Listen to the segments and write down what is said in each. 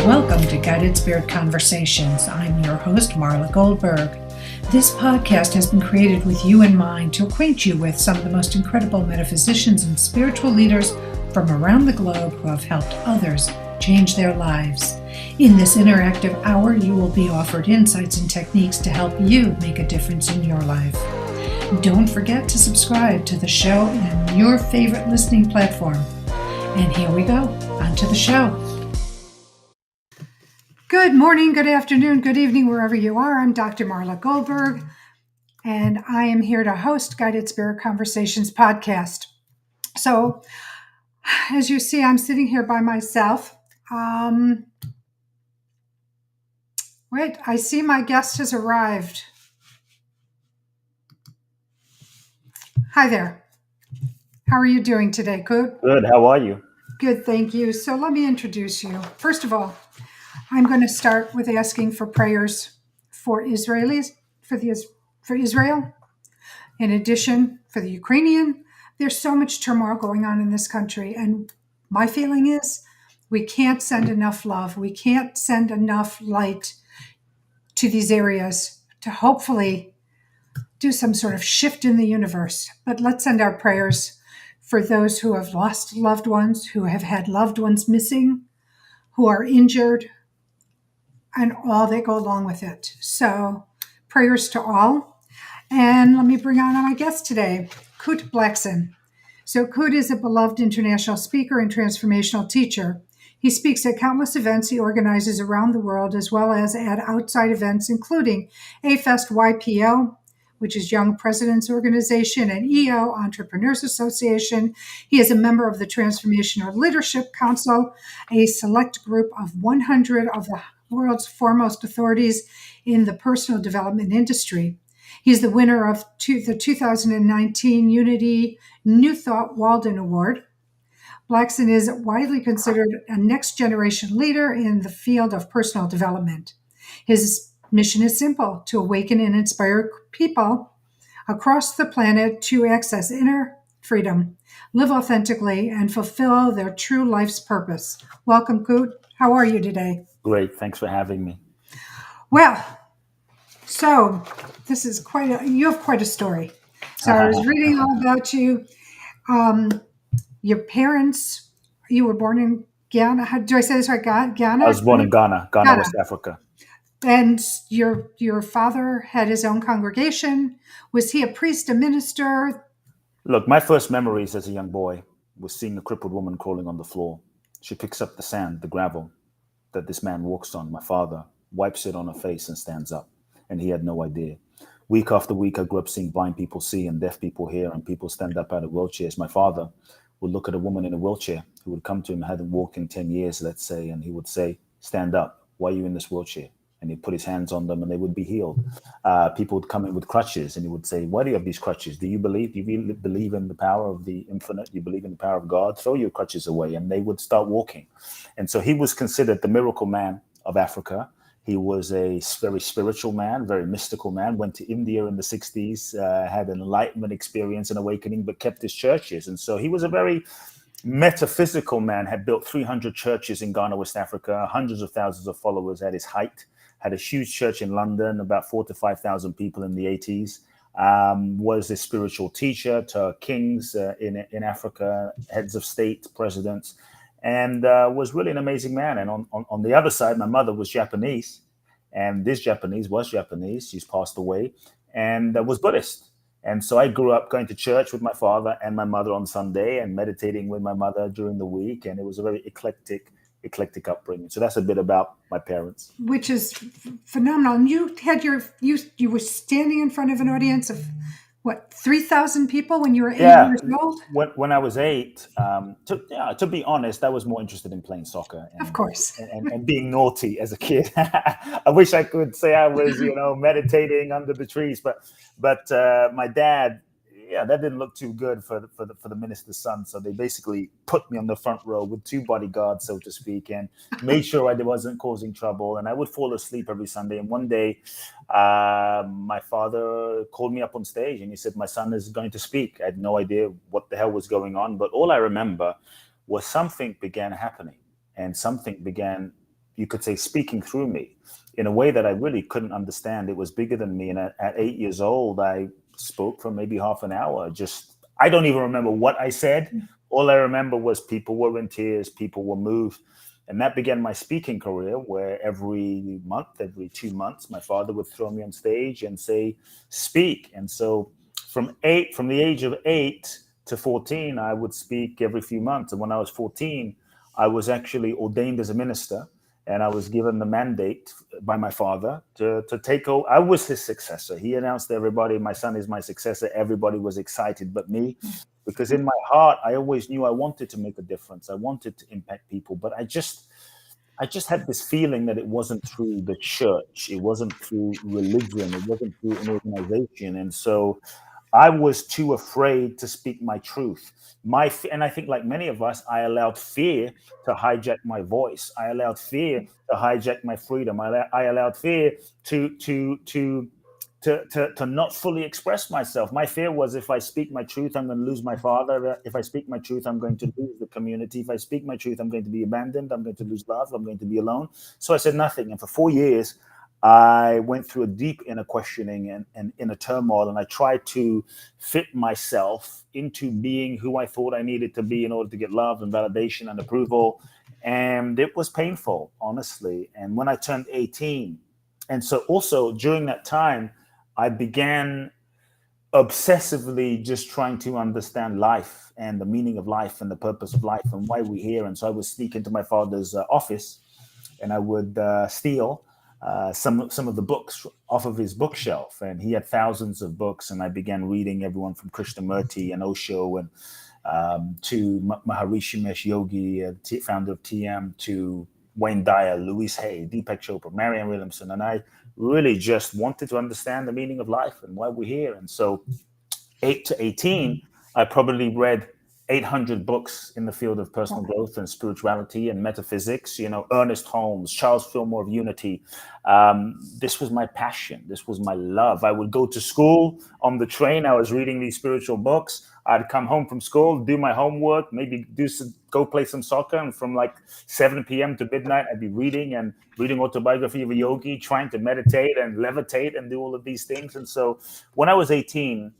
Welcome to Guided Spirit Conversations. I'm your host, Marla Goldberg. This podcast has been created with you in mind to acquaint you with some of the most incredible metaphysicians and spiritual leaders from around the globe who have helped others change their lives. In this interactive hour, you will be offered insights and techniques to help you make a difference in your life. Don't forget to subscribe to the show in your favorite listening platform. And here we go, on to the show. Good morning, good afternoon, good evening, wherever you are. I'm Dr. Marla Goldberg, and I am here to host Guided Spirit Conversations podcast. So, as you see, I'm sitting here by myself. Wait, I see my guest has arrived. Hi there. How are you doing today, Kute? Good. How are you? Good, thank you. So let me introduce you. First of all, I'm going to start with asking for prayers for Israelis, for Israel. In addition, for the Ukrainian, there's so much turmoil going on in this country. And my feeling is we can't send enough love. We can't send enough light to these areas to hopefully do some sort of shift in the universe. But let's send our prayers for those who have lost loved ones, who have had loved ones missing, who are injured, and all that go along with it. So prayers to all. And let me bring on my guest today, Kute Blackson. So Kute is a beloved international speaker and transformational teacher. He speaks at countless events he organizes around the world, as well as at outside events, including A-Fest YPO, which is Young Presidents Organization, and EO, Entrepreneurs Association. He is a member of the Transformational Leadership Council, a select group of 100 of the world's foremost authorities in the personal development industry. He's the winner of the 2019 Unity New Thought Walden Award. Blackson is widely considered a next-generation leader in the field of personal development. His mission is simple: to awaken and inspire people across the planet to access inner freedom, live authentically, and fulfill their true life's purpose. Welcome, Kute. How are you today? Great. Thanks for having me. Well, so this is you have quite a story. So I was reading all about you. Your parents, you were born in Ghana. How do I say this right? Ghana? I was born in Ghana, West Africa. And your father had his own congregation. Was he a priest, a minister? Look, my first memories as a young boy was seeing a crippled woman crawling on the floor. She picks up the sand, the gravel that this man walks on. My father wipes it on her face and stands up. And he had no idea. Week after week, I grew up seeing blind people see and deaf people hear, and people stand up out of wheelchairs. My father would look at a woman in a wheelchair who would come to him, hadn't walked in 10 years, let's say, and he would say, "Stand up. Why are you in this wheelchair?" And he'd put his hands on them and they would be healed. People would come in with crutches and he would say, "Why do you have these crutches? Do you really believe in the power of the infinite? Do you believe in the power of God? Throw your crutches away." And they would start walking. And so he was considered the miracle man of Africa. He was a very spiritual man, very mystical man, went to India in the 60s, had an enlightenment experience and awakening, but kept his churches. And so he was a very metaphysical man, had built 300 churches in Ghana, West Africa, hundreds of thousands of followers at his height, had a huge church in London, about 4,000 to 5,000 people in the 80s, was a spiritual teacher to kings in Africa, heads of state, presidents, and was really an amazing man. And on the other side, my mother was Japanese, and this Japanese was Japanese. She's passed away, and was Buddhist. And so I grew up going to church with my father and my mother on Sunday and meditating with my mother during the week. And it was a very eclectic upbringing. So that's a bit about my parents. Which is phenomenal. And you had you were standing in front of an audience of what, 3,000 people when you were 8 years old? When I was 8, to be honest, I was more interested in playing soccer. And, of course. And being naughty as a kid. I wish I could say I was, meditating under the trees, but my dad, that didn't look too good for the minister's son. So they basically put me on the front row with 2 bodyguards, so to speak, and made sure I wasn't causing trouble. And I would fall asleep every Sunday. And one day, my father called me up on stage and he said, "My son is going to speak." I had no idea what the hell was going on, but all I remember was something began happening and something began you could say, speaking through me in a way that I really couldn't understand. It was bigger than me. And at 8 years old, I spoke for maybe half an hour. Just, I don't even remember what I said. All I remember was people were in tears, people were moved. And that began my speaking career, where every month, every 2 months, my father would throw me on stage and say, speak. And so from the age of 8 to 14, I would speak every few months. And when I was 14, I was actually ordained as a minister, and I was given the mandate by my father to take over. I was his successor. He announced to everybody, my son is my successor. Everybody was excited but me, because in my heart, I always knew I wanted to make a difference. I wanted to impact people, but I just had this feeling that it wasn't through the church. It wasn't through religion. It wasn't through an organization. And so I was too afraid to speak my truth. And I think, like many of us, I allowed fear to hijack my voice. I allowed fear to hijack my freedom. I allowed fear to not fully express myself. My fear was, if I speak my truth, I'm going to lose my father. If I speak my truth, I'm going to lose the community. If I speak my truth, I'm going to be abandoned. I'm going to lose love. I'm going to be alone. So I said nothing. And for 4 years, I went through a deep inner questioning and inner turmoil, and I tried to fit myself into being who I thought I needed to be in order to get love and validation and approval. And it was painful, honestly. And when I turned 18, and so also during that time, I began obsessively just trying to understand life and the meaning of life and the purpose of life and why we're here. And so I would sneak into my father's office, and I would steal some of the books off of his bookshelf. And he had thousands of books, and I began reading everyone from Krishnamurti and Osho and to Maharishi Mahesh Yogi, founder of TM, to Wayne Dyer, Louise Hay, Deepak Chopra, Marianne Williamson. And I really just wanted to understand the meaning of life and why we're here. And so 8 to 18, I probably read 800 books in the field of personal growth and spirituality and metaphysics. Ernest Holmes, Charles Fillmore of Unity. This was my passion. This was my love. I would go to school on the train. I was reading these spiritual books. I'd come home from school, do my homework, maybe go play some soccer. And from like 7 p.m. to midnight, I'd be reading autobiography of a yogi, trying to meditate and levitate and do all of these things. And so when I was 18,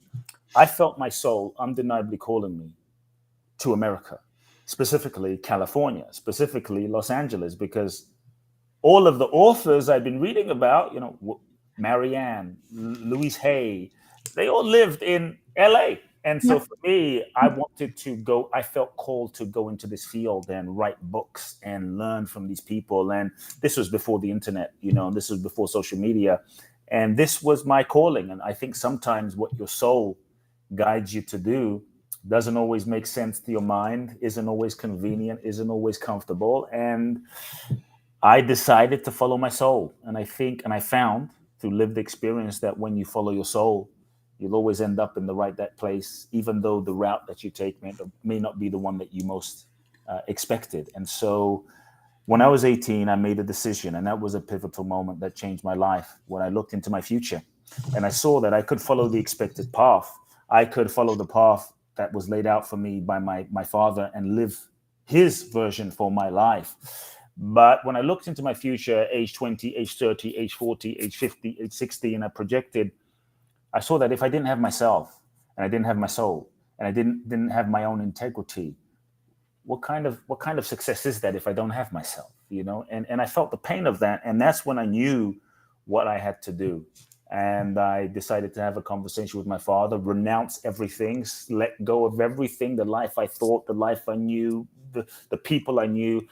I felt my soul undeniably calling me to America, specifically California, specifically Los Angeles, because all of the authors I've been reading about, Marianne, Louise Hay, they all lived in LA. And so for me, I wanted to go, I felt called to go into this field and write books and learn from these people. And this was before the internet, this was before social media. And this was my calling. And I think sometimes what your soul guides you to do doesn't always make sense to your mind, isn't always convenient, isn't always comfortable. And I decided to follow my soul. And I found through lived experience that when you follow your soul, you'll always end up in the right that place, even though the route that you take may not be the one that you most expected. And so when I was 18, I made a decision, and that was a pivotal moment that changed my life, when I looked into my future and I saw that I could follow the expected path. I could follow the path that was laid out for me by my father and live his version for my life. But when I looked into my future, age 20, age 30, age 40, age 50, age 60, and I saw that if I didn't have myself, and I didn't have my soul, and I didn't have my own integrity, what kind of success is that if I don't have myself? And I felt the pain of that. And that's when I knew what I had to do. And I decided to have a conversation with my father, renounce everything, let go of everything, the life I thought, the life I knew, the people I knew.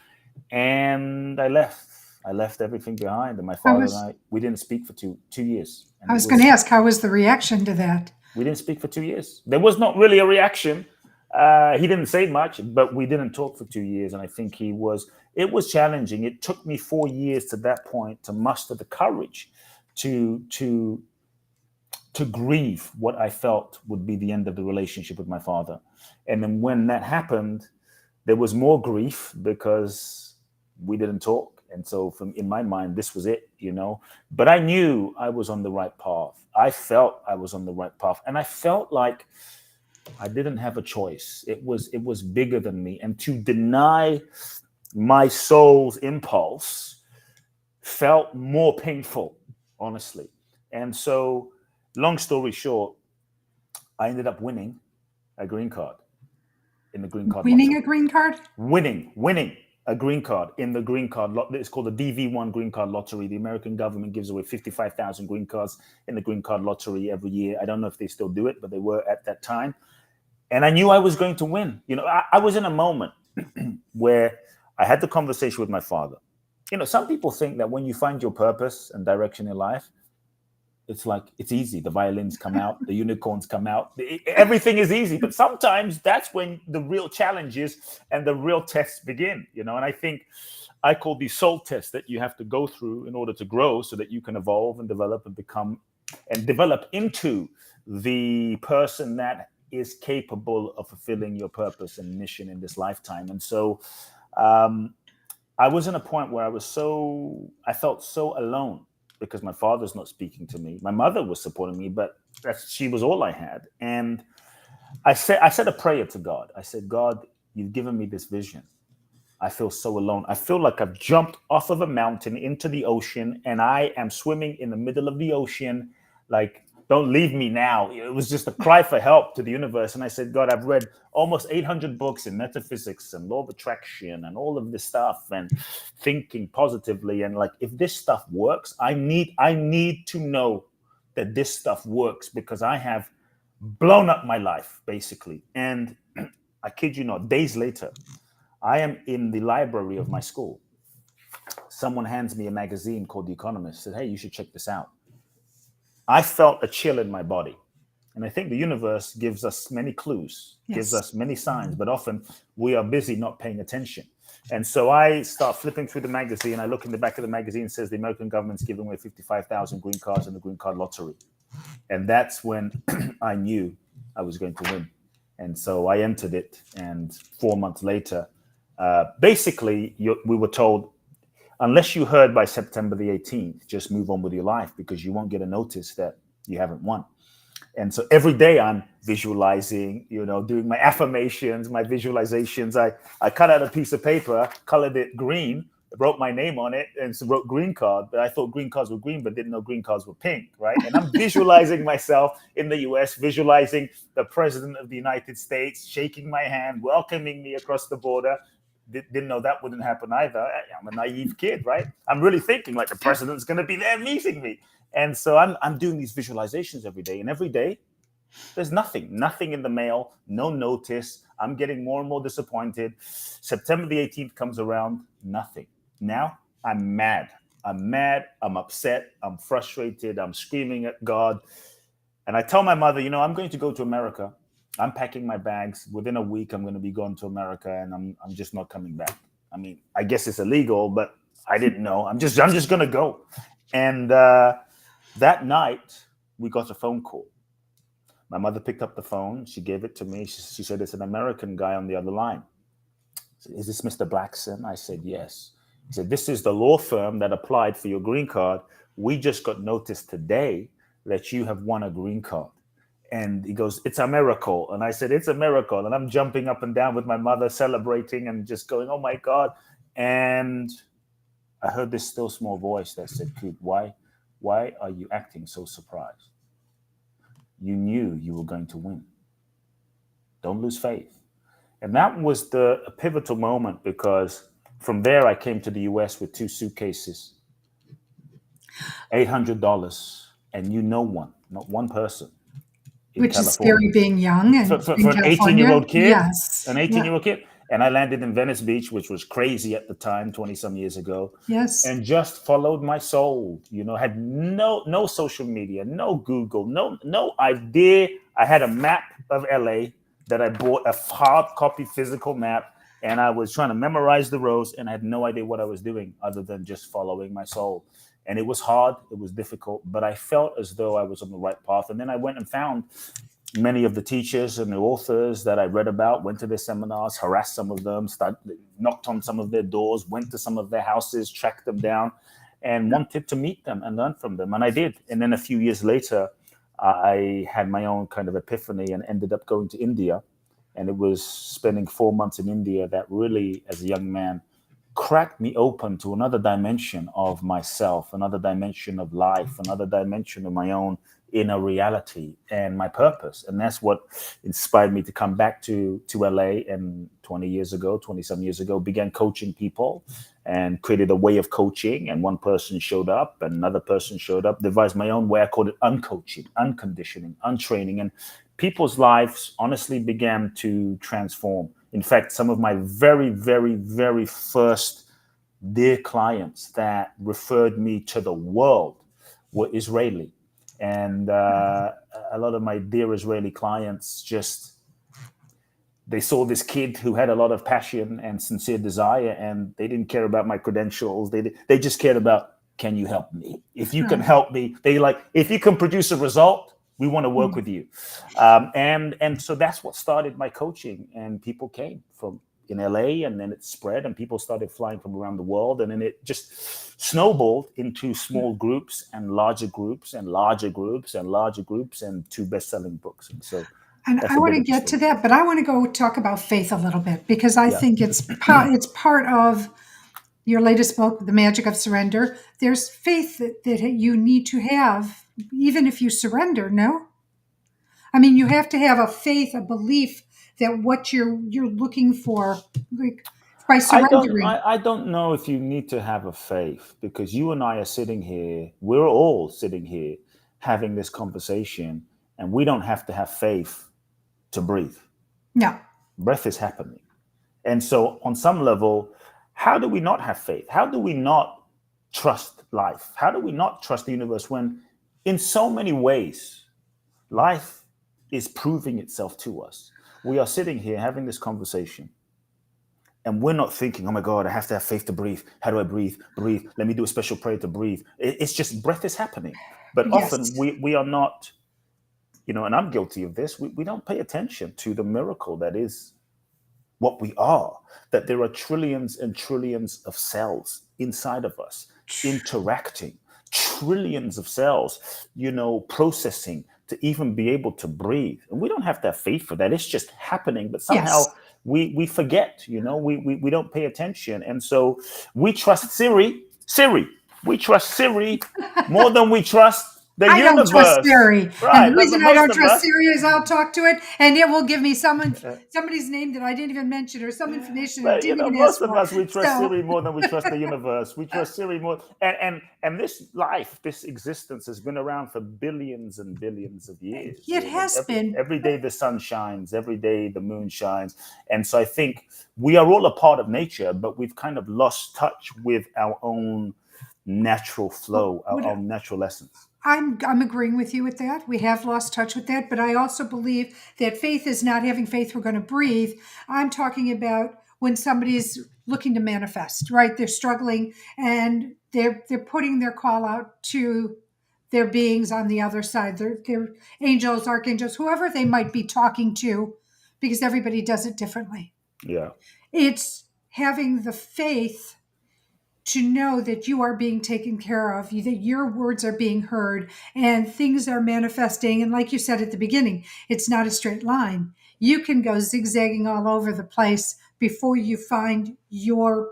And I left everything behind. And my father and I, we didn't speak for two years. And I was going to ask, how was the reaction to that? We didn't speak for 2 years. There was not really a reaction. He didn't say much, but we didn't talk for 2 years. And I think it was challenging. It took me 4 years to that point to muster the courage to grieve what I felt would be the end of the relationship with my father. And then when that happened, there was more grief because we didn't talk. And so in my mind, this was it, But I knew I was on the right path. I felt I was on the right path. And I felt like I didn't have a choice. It was bigger than me. And to deny my soul's impulse felt more painful, honestly. And so, long story short, I ended up winning a green card in the green card Winning a lottery. green card? Winning a green card in the green card lot. It's called the DV1 green card lottery. The American government gives away 55,000 green cards in the green card lottery every year. I don't know if they still do it, but they were at that time. And I knew I was going to win. I was in a moment where I had the conversation with my father. Some people think that when you find your purpose and direction in life, it's like it's easy. The violins come out, the unicorns come out, everything is easy. But sometimes that's when the real challenges and the real tests begin. And I think I call these soul tests that you have to go through in order to grow, so that you can evolve and develop and become and develop into the person that is capable of fulfilling your purpose and mission in this lifetime. And so I was in a point where I felt so alone, because my father's not speaking to me. My mother was supporting me, but she was all I had. And I said a prayer to God. I said, God, you've given me this vision. I feel so alone. I feel like I've jumped off of a mountain into the ocean, and I am swimming in the middle of the ocean. Like, don't leave me now. It was just a cry for help to the universe. And I said, God, I've read almost 800 books in metaphysics and law of attraction and all of this stuff and thinking positively. And like, if this stuff works, I need to know that this stuff works, because I have blown up my life, basically. And I kid you not, days later, I am in the library of my school. Someone hands me a magazine called The Economist, said, hey, you should check this out. I felt a chill in my body. And I think the universe gives us many clues, gives us many signs, but often we are busy not paying attention. And so I start flipping through the magazine. I look in the back of the magazine, it says the American government's giving away 55,000 green cards in the green card lottery. And that's when I knew I was going to win. And so I entered it. And 4 months later, basically, we were told, unless you heard by September the 18th, just move on with your life, because you won't get a notice that you haven't won. And so every day I'm visualizing, doing my affirmations, my visualizations. I cut out a piece of paper, colored it green, wrote my name on it, and so wrote green card. But I thought green cards were green, but didn't know green cards were pink, right? And I'm visualizing myself in the US, visualizing the president of the United States shaking my hand, welcoming me across the border. Didn't know that wouldn't happen either. I'm a naive kid, right? I'm really thinking like the president's going to be there meeting me. And so I'm doing these visualizations every day. And every day, there's nothing in the mail, no notice. I'm getting more and more disappointed. September the 18th comes around, nothing. Now I'm mad. I'm upset. I'm frustrated. I'm screaming at God. And I tell my mother, I'm going to go to America. I'm packing my bags. Within a week, I'm going to be going to America, and I'm just not coming back. I mean, I guess it's illegal, but I didn't know. I'm just going to go. And that night, we got a phone call. My mother picked up the phone. She gave it to me. She said, it's an American guy on the other line. Said, is this Mr. Blackson? I said, yes. He said, this is the law firm that applied for your green card. We just got notice today that you have won a green card. And he goes, it's a miracle. And I said, it's a miracle. And I'm jumping up and down with my mother, celebrating and just going, oh my God. And I heard this still small voice that said, Kute, why are you acting so surprised? You knew you were going to win. Don't lose faith. And that was a pivotal moment, because from there I came to the US with 2 suitcases, $800, and knew no one, not one person. Which California. Is scary being young and for in an California. 18-year-old kid, Yes. an 18-year-old kid. And I landed in Venice Beach, which was crazy at the time, 20 some years ago. Yes. And just followed my soul, had no social media, no Google, no idea. I had a map of LA that I bought, a hard copy physical map, and I was trying to memorize the roads, and I had no idea what I was doing other than just following my soul. And it was hard, it was difficult, but I felt as though I was on the right path. And then I went and found many of the teachers and the authors that I read about, went to their seminars, harassed some of them, knocked on some of their doors, went to some of their houses, tracked them down, and wanted to meet them and learn from them. And I did. And then a few years later, I had my own kind of epiphany and ended up going to India. And it was spending 4 months in India that really, as a young man, cracked me open to another dimension of myself, another dimension of life, another dimension of my own inner reality and my purpose. And that's what inspired me to come back to LA, and 27 years ago, began coaching people and created a way of coaching. And one person showed up, and another person showed up, devised my own way. I called it uncoaching, unconditioning, untraining. And people's lives honestly began to transform. In fact, some of my very, very, very first dear clients that referred me to the world were Israeli. And a lot of my dear Israeli clients just, they saw this kid who had a lot of passion and sincere desire, and they didn't care about my credentials. They just cared about, can you help me? If you can Right. help me, if you can produce a result, we want to work with you. And so that's what started my coaching. And people came from in LA, and then it spread, and people started flying from around the world. And then it just snowballed into small groups and larger groups and larger groups and larger groups and 2 best-selling books. And so And that's I a want bit to of the get to story. that, but I want to go talk about faith a little bit, because I Yeah. think it's part of your latest book, The Magic of Surrender. There's faith that you need to have, even if you surrender. No, I mean, you have to have a faith, a belief that what you're looking for, like, by surrendering. I don't know if you need to have a faith, because you and I are sitting here, we're all sitting here having this conversation, and we don't have to have faith to breathe. No, Breath is happening. And so on some level, how do we not have faith? How do we not trust life? How do we not trust the universe when in so many ways life is proving itself to us? We are sitting here having this conversation, and we're not thinking, oh my God, I have to have faith to breathe. How do I breathe? Breathe. Let me do a special prayer to breathe. It's just breath is happening. But often yes, we are not, and I'm guilty of this. We don't pay attention to the miracle that is what we are, that there are trillions and trillions of cells inside of us interacting, trillions of cells, processing to even be able to breathe. And we don't have to have faith for that. It's just happening. But somehow yes. we forget, we don't pay attention. And so we trust Siri. We trust Siri more than we trust the I don't trust universe. Siri. And the Right. But reason I most don't of trust us, Siri is I'll talk to it and it will give me somebody's name that I didn't even mention, or some information it but didn't even ask most of for. us, we trust So Siri more than we trust the universe. We trust Siri more, and this life, this existence, has been around for billions and billions of years. it has been. Every day the sun shines, every day the moon shines, and so I think we are all a part of nature, but we've kind of lost touch with our own natural flow, our What own natural essence. I'm agreeing with you with that. We have lost touch with that, but I also believe that faith is not having faith we're going to breathe. I'm talking about when somebody's looking to manifest, right? They're struggling and they're putting their call out to their beings on the other side. They're angels, archangels, whoever they might be talking to, because everybody does it differently. Yeah, It's having the faith to know that you are being taken care of, that your words are being heard and things are manifesting. And like you said at the beginning, it's not a straight line. You can go zigzagging all over the place before you find your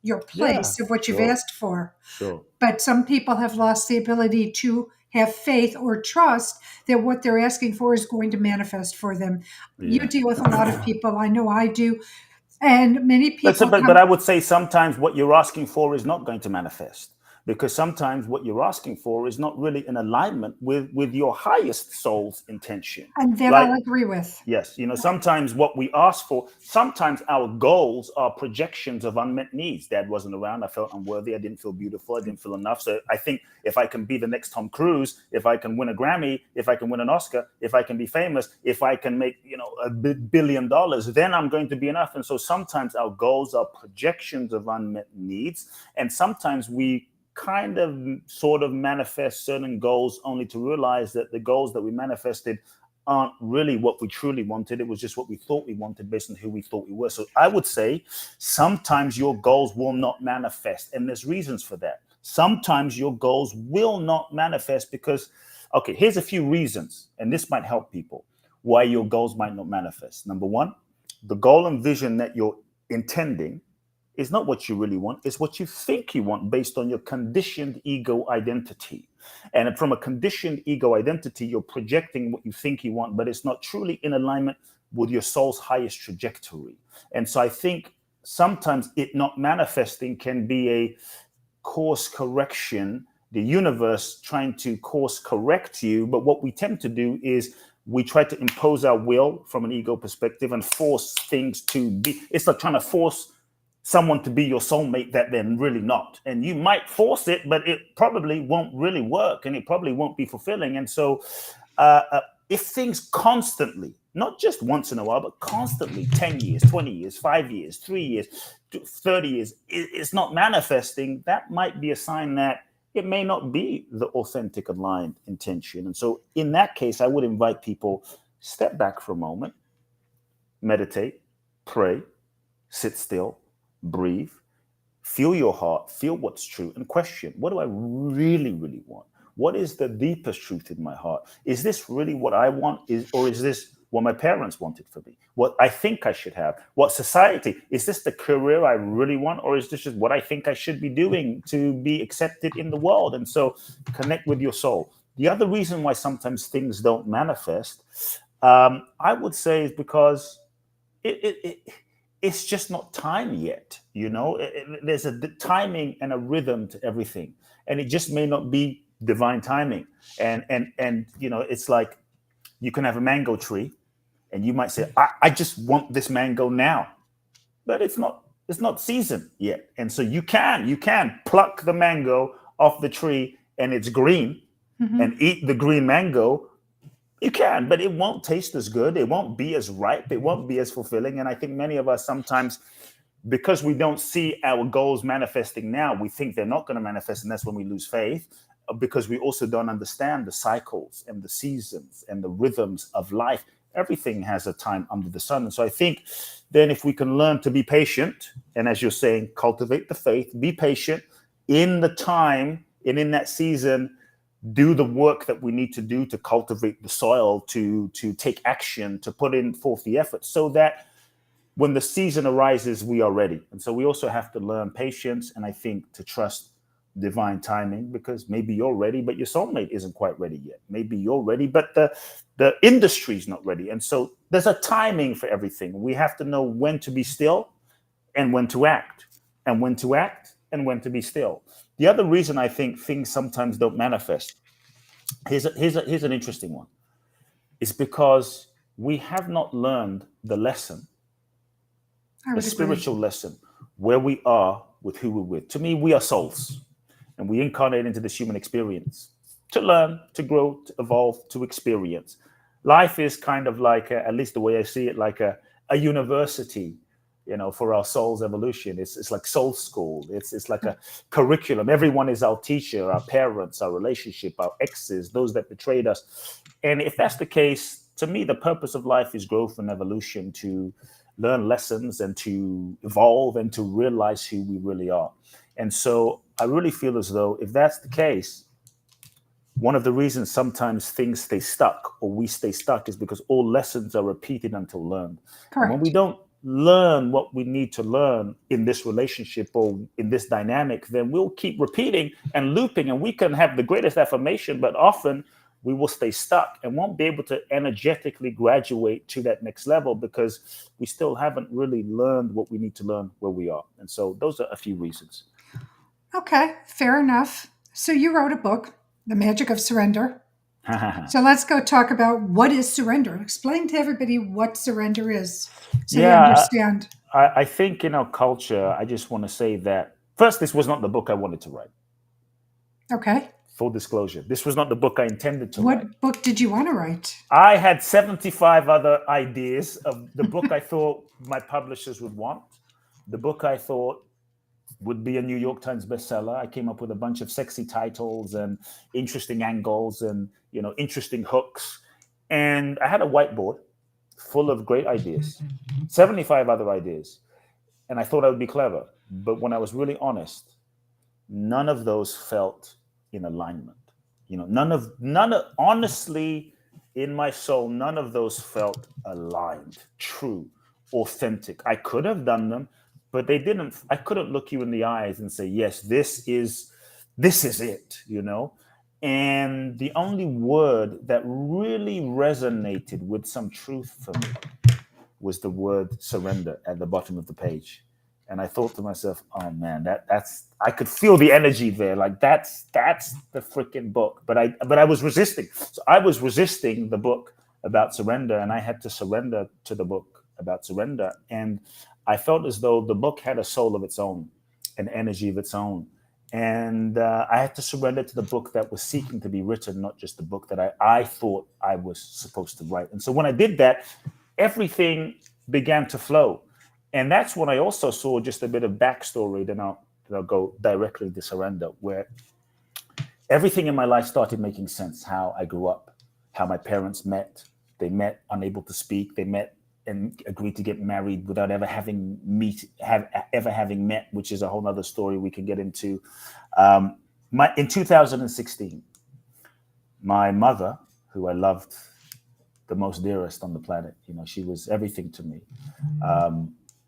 yeah, place of what you've sure, asked for. sure, But some people have lost the ability to have faith or trust that what they're asking for is going to manifest for them. You yeah. deal with a lot of people. I know I do. And many But, so, people but come. but I would say sometimes what you're asking for is not going to manifest, because sometimes what you're asking for is not really in alignment with your highest soul's intention, And that right? I'll agree with. Yes, sometimes what we ask for, sometimes our goals are projections of unmet needs. Dad wasn't around. I felt unworthy. I didn't feel beautiful. I didn't feel enough. So I think if I can be the next Tom Cruise, if I can win a Grammy, if I can win an Oscar, if I can be famous, if I can make, $1 billion, then I'm going to be enough. And so sometimes our goals are projections of unmet needs. And sometimes we kind of sort of manifest certain goals only to realize that the goals that we manifested aren't really what we truly wanted. It was just what we thought we wanted based on who we thought we were. So I would say sometimes your goals will not manifest, and there's reasons for that. Sometimes your goals will not manifest because, okay, here's a few reasons, and this might help people why your goals might not manifest. Number one, the goal and vision that you're intending is not what you really want, it's what you think you want based on your conditioned ego identity. And from a conditioned ego identity, you're projecting what you think you want, but it's not truly in alignment with your soul's highest trajectory. And so I think sometimes it not manifesting can be a course correction, the universe trying to course correct you. But what we tend to do is we try to impose our will from an ego perspective and force things to be. It's like trying to force someone to be your soulmate that they're really not. And you might force it, but it probably won't really work and it probably won't be fulfilling. And so if things constantly, not just once in a while, but constantly, 10 years, 20 years, 5 years, 3 years, 30 years, it's not manifesting, that might be a sign that it may not be the authentic aligned intention. And so in that case, I would invite people, step back for a moment, meditate, pray, sit still, breathe, feel your heart, feel what's true, and question, what do I really, really want? What is the deepest truth in my heart? Is this really what I want? Or is this what my parents wanted for me? What I think I should have? What society? Is this the career I really want? Or is this just what I think I should be doing to be accepted in the world? And so connect with your soul. The other reason why sometimes things don't manifest, I would say, is because it's just not time yet. There's a timing and a rhythm to everything. And it just may not be divine timing. And it's like you can have a mango tree and you might say, I just want this mango now, but it's not season yet. And so you can pluck the mango off the tree and it's green and eat the green mango. You can, but it won't taste as good. It won't be as ripe. It won't be as fulfilling. And I think many of us sometimes, because we don't see our goals manifesting now, we think they're not going to manifest. And that's when we lose faith, because we also don't understand the cycles and the seasons and the rhythms of life. Everything has a time under the sun. And so I think then if we can learn to be patient, and as you're saying, cultivate the faith, be patient in the time and in that season, do the work that we need to do to cultivate the soil, to take action, to put in forth the effort, so that when the season arises, we are ready. And so we also have to learn patience, and I think to trust divine timing, because maybe you're ready, but your soulmate isn't quite ready yet. Maybe you're ready, but the industry's not ready. And so there's a timing for everything. We have to know when to be still and when to act, and when to act and when to be still. The other reason I think things sometimes don't manifest, here's an interesting one, is because we have not learned the lesson, the spiritual lesson, where we are with who we're with. To me, we are souls, and we incarnate into this human experience to learn, to grow, to evolve, to experience. Life is kind of like, at least the way I see it, like a university, for our soul's evolution. It's like soul school. It's like a curriculum. Everyone is our teacher, our parents, our relationship, our exes, those that betrayed us. And if that's the case, to me, the purpose of life is growth and evolution, to learn lessons and to evolve and to realize who we really are. And so I really feel as though if that's the case, one of the reasons sometimes things stay stuck or we stay stuck is because all lessons are repeated until learned. Correct. And when we don't learn what we need to learn in this relationship or in this dynamic, then we'll keep repeating and looping, and we can have the greatest affirmation, but often we will stay stuck and won't be able to energetically graduate to that next level because we still haven't really learned what we need to learn where we are. And so those are a few reasons. Okay, fair enough. So you wrote a book, The Magic of Surrender. So let's go talk about what is surrender. Explain to everybody what surrender is so they understand. I think in our culture, I just want to say that, first, this was not the book I wanted to write. Okay. Full disclosure. This was not the book I intended to write. What book did you want to write? I had 75 other ideas of the book I thought my publishers would want, the book I thought would be a New York Times bestseller. I came up with a bunch of sexy titles and interesting angles and, interesting hooks. And I had a whiteboard full of great ideas, 75 other ideas. And I thought I would be clever. But when I was really honest, none of those felt in alignment. Honestly, in my soul, none of those felt aligned, true, authentic. I could have done them, but they didn't. I couldn't look you in the eyes and say, yes, this is it, And the only word that really resonated with some truth for me was the word surrender at the bottom of the page. And I thought to myself, oh man, that's I could feel the energy there. Like that's the freaking book. But I was resisting. So I was resisting the book about surrender, and I had to surrender to the book about surrender. And I felt as though the book had a soul of its own, an energy of its own. And I had to surrender to the book that was seeking to be written, not just the book that I thought I was supposed to write. And so when I did that, everything began to flow. And that's when I also saw just a bit of backstory. Then I'll go directly to surrender, where everything in my life started making sense. How I grew up, how my parents met. They met unable to speak. They met and agreed to get married without ever having met, which is a whole other story we can get into. In 2016, my mother, who I loved the most dearest on the planet, she was everything to me.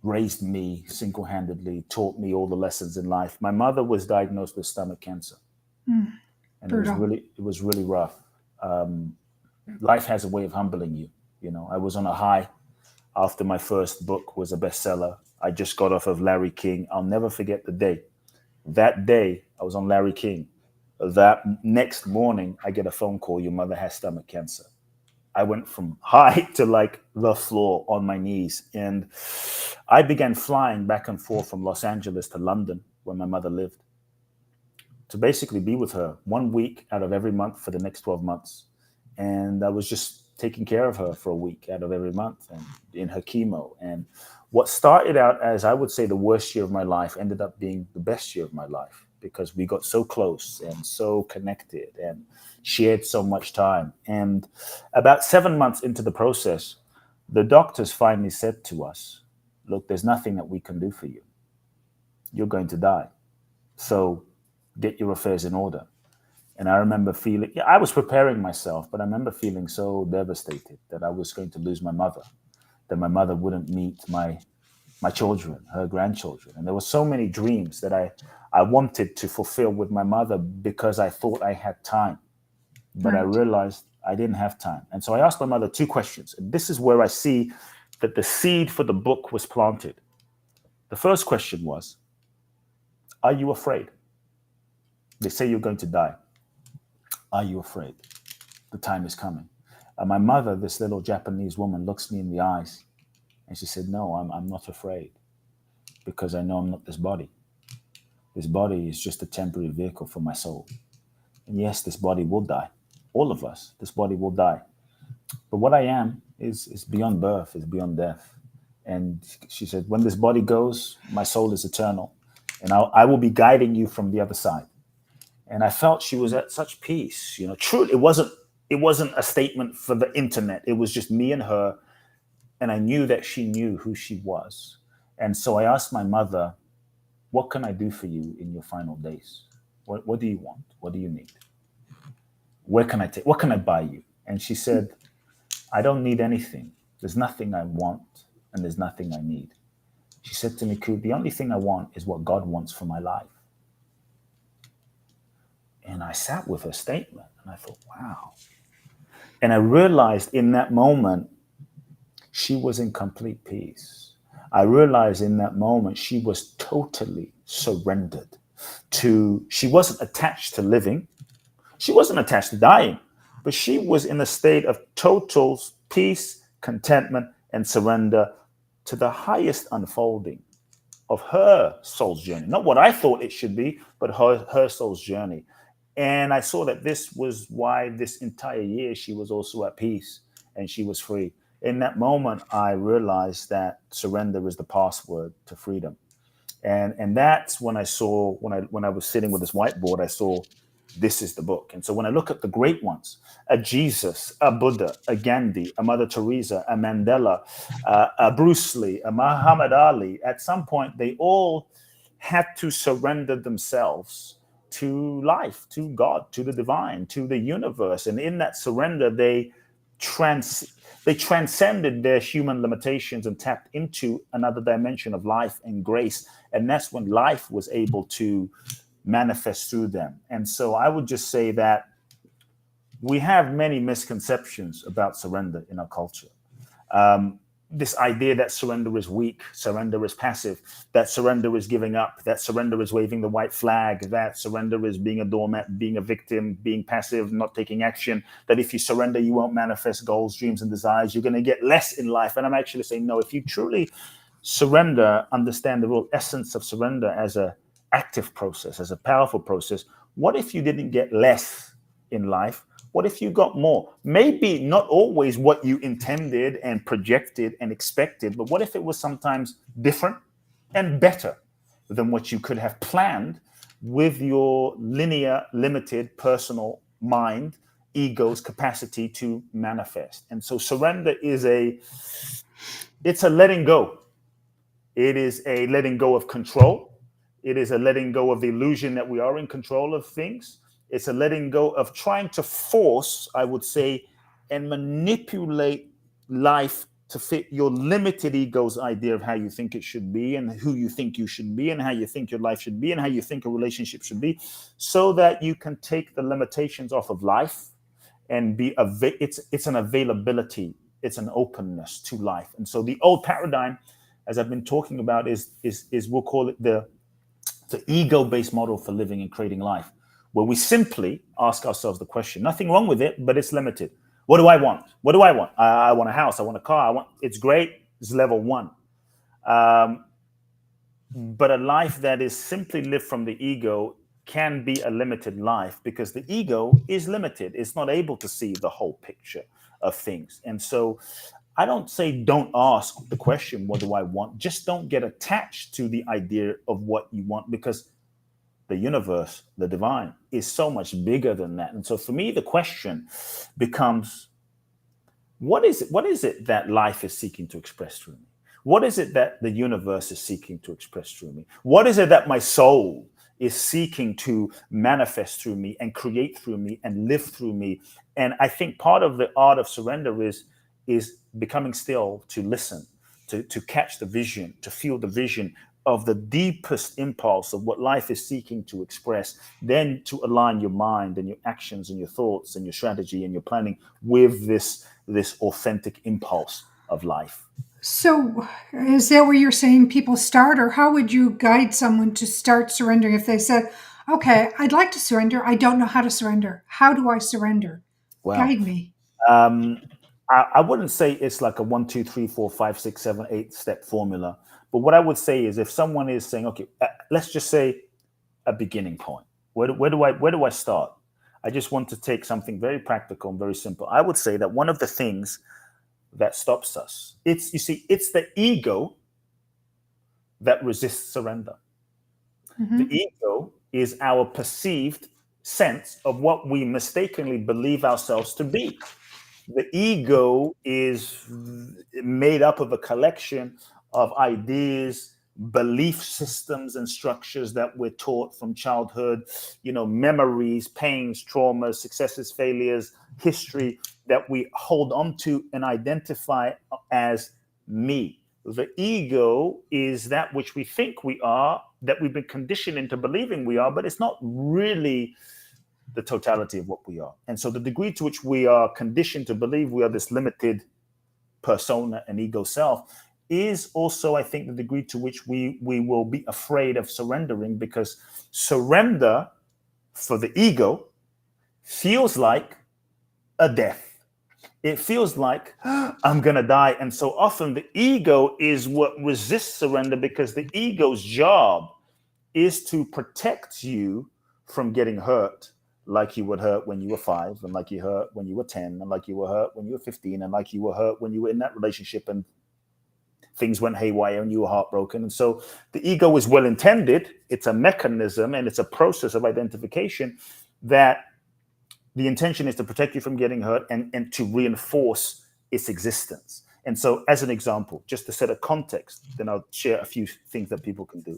Raised me single-handedly, taught me all the lessons in life. My mother was diagnosed with stomach cancer, and it was really rough. Life has a way of humbling you. I was on a high after my first book was a bestseller. I just got off of Larry King. I'll never forget the day. That day, I was on Larry King. That next morning, I get a phone call. Your mother has stomach cancer. I went from high to like the floor on my knees. And I began flying back and forth from Los Angeles to London, where my mother lived, to basically be with her 1 week out of every month for the next 12 months. And I was just taking care of her for a week out of every month and in her chemo. And what started out as, I would say, the worst year of my life ended up being the best year of my life, because we got so close and so connected and shared so much time. And about 7 months into the process, the doctors finally said to us, look, there's nothing that we can do for you. You're going to die. So get your affairs in order. And I remember feeling, I was preparing myself, but I remember feeling so devastated that I was going to lose my mother, that my mother wouldn't meet my children, her grandchildren. And there were so many dreams that I wanted to fulfill with my mother because I thought I had time. But I realized I didn't have time. And so I asked my mother 2 questions. And this is where I see that the seed for the book was planted. The first question was, are you afraid? They say you're going to die. Are you afraid? The time is coming. And my mother, this little Japanese woman, looks me in the eyes and she said, no, I'm not afraid, because I know I'm not this body. This body is just a temporary vehicle for my soul. And yes, this body will die. All of us, this body will die. But what I am is beyond birth, is beyond death. And she said, when this body goes, my soul is eternal. And I will be guiding you from the other side. And I felt she was at such peace. Truly, it wasn't a statement for the internet. It was just me and her. And I knew that she knew who she was. And so I asked my mother, what can I do for you in your final days? What do you want? What do you need? What can I buy you? And she said, I don't need anything. There's nothing I want and there's nothing I need. She said to me, Kute, the only thing I want is what God wants for my life. And I sat with her statement and I thought, wow. And I realized in that moment, she was in complete peace. I realized in that moment, she was totally surrendered she wasn't attached to living. She wasn't attached to dying, but she was in a state of total peace, contentment, and surrender to the highest unfolding of her soul's journey. Not what I thought it should be, but her soul's journey. And I saw that this was why this entire year she was also at peace and she was free. In that moment, I realized that surrender is the password to freedom. And that's when I saw, when I was sitting with this whiteboard, I saw this is the book. And so when I look at the great ones, a Jesus, a Buddha, a Gandhi, a Mother Teresa, a Mandela, a Bruce Lee, a Muhammad Ali, at some point they all had to surrender themselves to life, to God, to the divine, to the universe. And in that surrender, they trans they transcended their human limitations and tapped into another dimension of life and grace. And that's when life was able to manifest through them. And so I would just say that we have many misconceptions about surrender in our culture. This idea that surrender is weak, surrender is passive, that surrender is giving up, that surrender is waving the white flag, that surrender is being a doormat, being a victim, being passive, not taking action, that if you surrender, you won't manifest goals, dreams, and desires. You're going to get less in life. And I'm actually saying, no, if you truly surrender, understand the real essence of surrender as a active process, as a powerful process, what if you didn't get less in life? What if you got more? Maybe not always what you intended and projected and expected, but what if it was sometimes different and better than what you could have planned with your linear, limited personal mind, ego's capacity to manifest? And so surrender is it's a letting go. It is a letting go of control. It is a letting go of the illusion that we are in control of things. It's a letting go of trying to force, I would say, and manipulate life to fit your limited ego's idea of how you think it should be and who you think you should be and how you think your life should be and how you think a relationship should be, so that you can take the limitations off of life and it's an availability, it's an openness to life. And so the old paradigm, as I've been talking about, is we'll call it the ego-based model for living and creating life, where we simply ask ourselves the question, nothing wrong with it, but it's limited. What do I want? What do I want? I want a house. I want a car. It's great. It's level one. But a life that is simply lived from the ego can be a limited life, because the ego is limited. It's not able to see the whole picture of things. And so I don't say don't ask the question, what do I want? Just don't get attached to the idea of what you want, because the universe, the divine, is so much bigger than that. And so for me, the question becomes, what is it that life is seeking to express through me? What is it that the universe is seeking to express through me? What is it that my soul is seeking to manifest through me and create through me and live through me? And I think part of the art of surrender is becoming still, to listen, to catch the vision, to feel the vision of the deepest impulse of what life is seeking to express, then to align your mind and your actions and your thoughts and your strategy and your planning with this authentic impulse of life. So, is that where you're saying people start, or how would you guide someone to start surrendering if they said, okay, I'd like to surrender, I don't know how to surrender. How do I surrender? Wow. Guide me. I wouldn't say it's like a 1, 2, 3, 4, 5, 6, 7, 8 step formula. But what I would say is, if someone is saying, okay, let's just say a beginning point. Where do I start? I just want to take something very practical and very simple. I would say that one of the things that stops us, it's the ego that resists surrender. The ego is our perceived sense of what we mistakenly believe ourselves to be. The ego is made up of a collection of ideas, belief systems, and structures that we're taught from childhood, memories, pains, traumas, successes, failures, history that we hold on to and identify as me. The ego is that which we think we are, that we've been conditioned into believing we are, but it's not really the totality of what we are. And so the degree to which we are conditioned to believe we are this limited persona and ego self is also, I think, the degree to which we will be afraid of surrendering, because surrender for the ego feels like a death. It feels like I'm going to die. And so often the ego is what resists surrender, because the ego's job is to protect you from getting hurt, like you would hurt when you were 5, and like you hurt when you were 10, and like you were hurt when you were 15, and like you were hurt when you were in that relationship and things went haywire and you were heartbroken. And so the ego is well intended. It's a mechanism and it's a process of identification that the intention is to protect you from getting hurt and to reinforce its existence. And so, as an example, just to set a context, then I'll share a few things that people can do.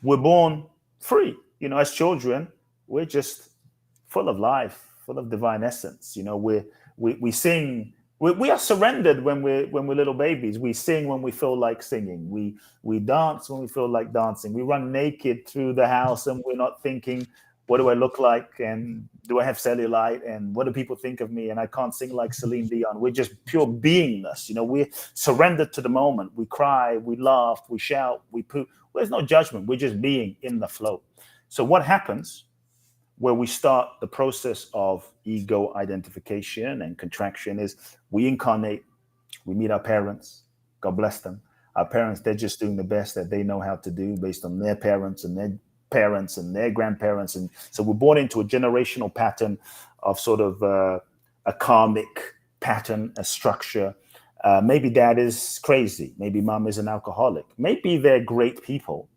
We're born free. As children, we're just full of life, full of divine essence. We sing. We are surrendered when we're little babies. We sing when we feel like singing. We dance when we feel like dancing. We run naked through the house and we're not thinking, what do I look like? And do I have cellulite? And what do people think of me? And I can't sing like Celine Dion. We're just pure beingness. We're surrendered to the moment. We cry, we laugh, we shout, we poop. There's no judgment. We're just being in the flow. So what happens where we start the process of ego identification and contraction is we incarnate, we meet our parents, God bless them. Our parents, they're just doing the best that they know how to do based on their parents and their grandparents. And so we're born into a generational pattern of sort of a karmic pattern, a structure. Maybe dad is crazy. Maybe mom is an alcoholic. Maybe they're great people,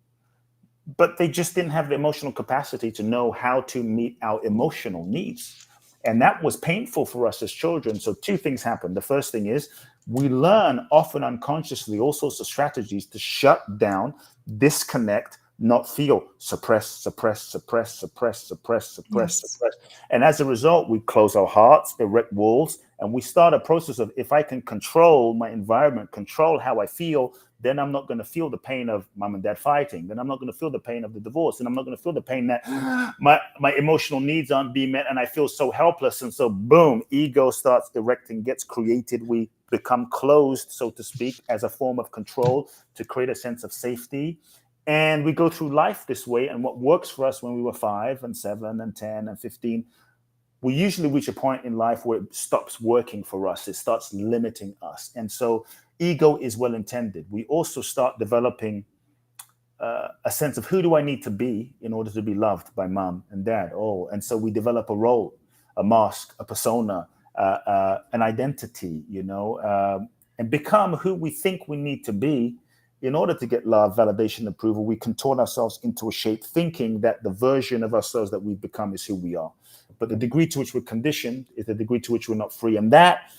but they just didn't have the emotional capacity to know how to meet our emotional needs. And that was painful for us as children. So two things happen. The first thing is we learn, often unconsciously, all sorts of strategies to shut down, disconnect, not feel, suppress, suppress, suppress, suppress, suppress, suppress, Yes. suppress. And as a result, we close our hearts, erect walls, and we start a process of, if I can control my environment, control how I feel, then I'm not going to feel the pain of mom and dad fighting. Then I'm not going to feel the pain of the divorce. And I'm not going to feel the pain that my emotional needs aren't being met and I feel so helpless. And so, boom, ego starts erecting, gets created. We become closed, so to speak, as a form of control to create a sense of safety. And we go through life this way. And what works for us when we were 5 and 7 and 10 and 15, we usually reach a point in life where it stops working for us. It starts limiting us. And so ego is well intended. We also start developing a sense of who do I need to be in order to be loved by mom and dad. Oh, and so we develop a role, a mask, a persona, an identity, and become who we think we need to be in order to get love, validation, approval. We contort ourselves into a shape thinking that the version of ourselves that we've become is who we are. But the degree to which we're conditioned is the degree to which we're not free. And that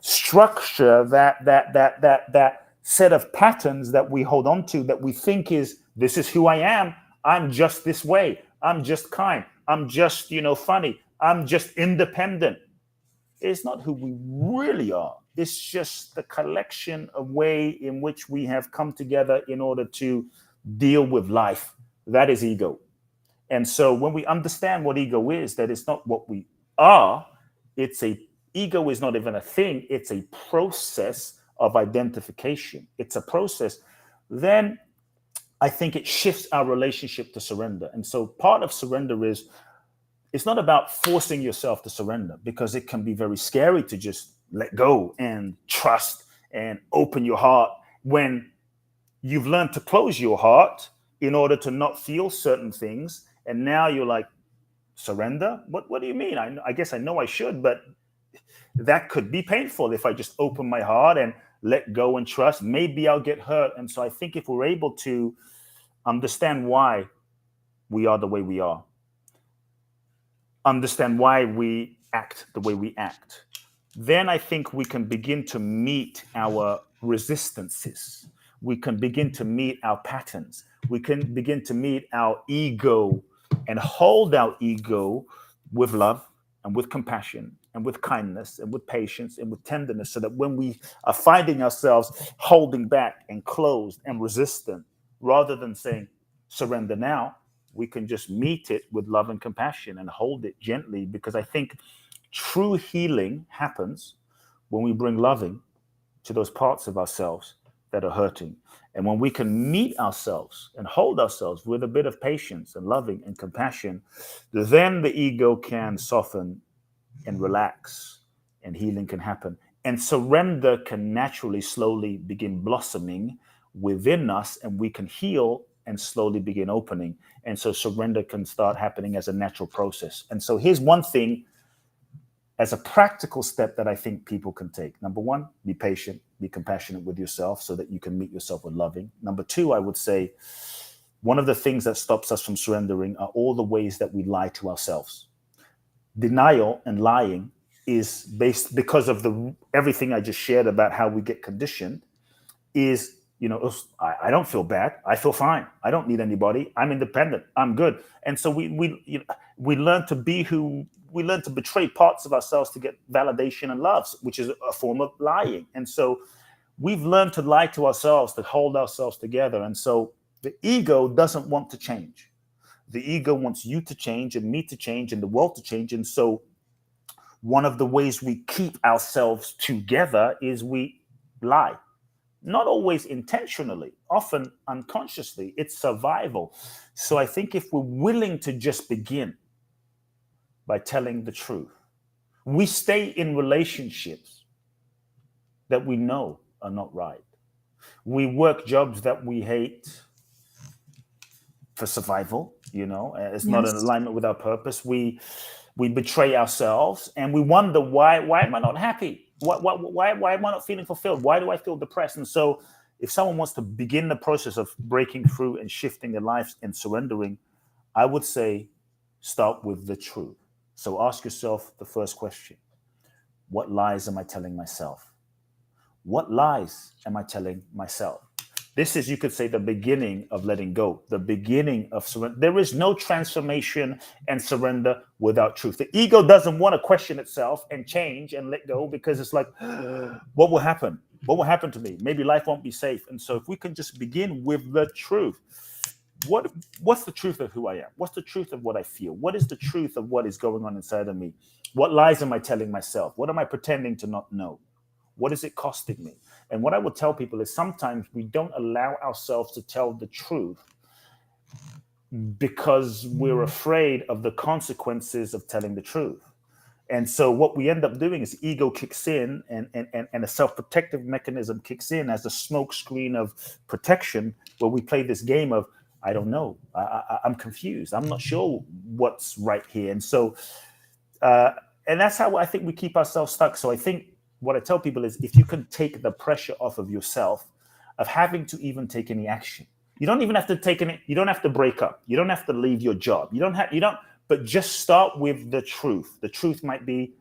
structure, that set of patterns that we hold on to, that we think is, this is who I am. I'm just this way. I'm just kind. I'm just, funny. I'm just independent. It's not who we really are. It's just the collection of way in which we have come together in order to deal with life. That is ego. And so when we understand what ego is, that it's not what we are, ego is not even a thing, it's a process of identification. It's a process. Then I think it shifts our relationship to surrender. And so part of surrender is, it's not about forcing yourself to surrender, because it can be very scary to just let go and trust and open your heart when you've learned to close your heart in order to not feel certain things. And now you're like, surrender? What do you mean? I guess I know I should, but that could be painful if I just open my heart and let go and trust. Maybe I'll get hurt. And so I think if we're able to understand why we are the way we are, understand why we act the way we act, then I think we can begin to meet our resistances. We can begin to meet our patterns. We can begin to meet our ego and hold our ego with love and with compassion and with kindness and with patience and with tenderness, so that when we are finding ourselves holding back and closed and resistant, rather than saying, surrender now, we can just meet it with love and compassion and hold it gently. Because I think true healing happens when we bring loving to those parts of ourselves that are hurting. And when we can meet ourselves and hold ourselves with a bit of patience and loving and compassion, then the ego can soften and relax, and healing can happen. And surrender can naturally, slowly begin blossoming within us, and we can heal and slowly begin opening. And so surrender can start happening as a natural process. And so here's one thing as a practical step that I think people can take. Number one, be patient, be compassionate with yourself so that you can meet yourself with loving. Number two, I would say one of the things that stops us from surrendering are all the ways that we lie to ourselves. Denial and lying is based, because of everything I just shared about how we get conditioned, is, I don't feel bad. I feel fine. I don't need anybody. I'm independent. I'm good. And so we learn to be who we learn to betray parts of ourselves to get validation and love, which is a form of lying. And so we've learned to lie to ourselves to hold ourselves together. And so the ego doesn't want to change. The ego wants you to change and me to change and the world to change. And so one of the ways we keep ourselves together is we lie. Not always intentionally, often unconsciously. It's survival. So I think if we're willing to just begin by telling the truth, we stay in relationships that we know are not right. We work jobs that we hate for survival. It's not in Yes. alignment with our purpose. We betray ourselves and we wonder why am I not happy? Why am I not feeling fulfilled? Why do I feel depressed? And so if someone wants to begin the process of breaking through and shifting their lives and surrendering, I would say start with the truth. So ask yourself the first question: what lies am I telling myself? What lies am I telling myself? This is, you could say, the beginning of letting go, the beginning of surrender. There is no transformation and surrender without truth. The ego doesn't want to question itself and change and let go because it's like, what will happen? What will happen to me? Maybe life won't be safe. And so if we can just begin with the truth, what's the truth of who I am? What's the truth of what I feel? What is the truth of what is going on inside of me? What lies am I telling myself? What am I pretending to not know? What is it costing me? And what I would tell people is sometimes we don't allow ourselves to tell the truth because we're afraid of the consequences of telling the truth. And so what we end up doing is ego kicks in and a self-protective mechanism kicks in as a smoke screen of protection where we play this game of, I don't know, I'm confused. I'm not sure what's right here. And so, and that's how I think we keep ourselves stuck. So I think what I tell people is if you can take the pressure off of yourself of having to even take any action, you don't even have to take any, you don't have to break up. You don't have to leave your job. But just start with the truth. The truth might be,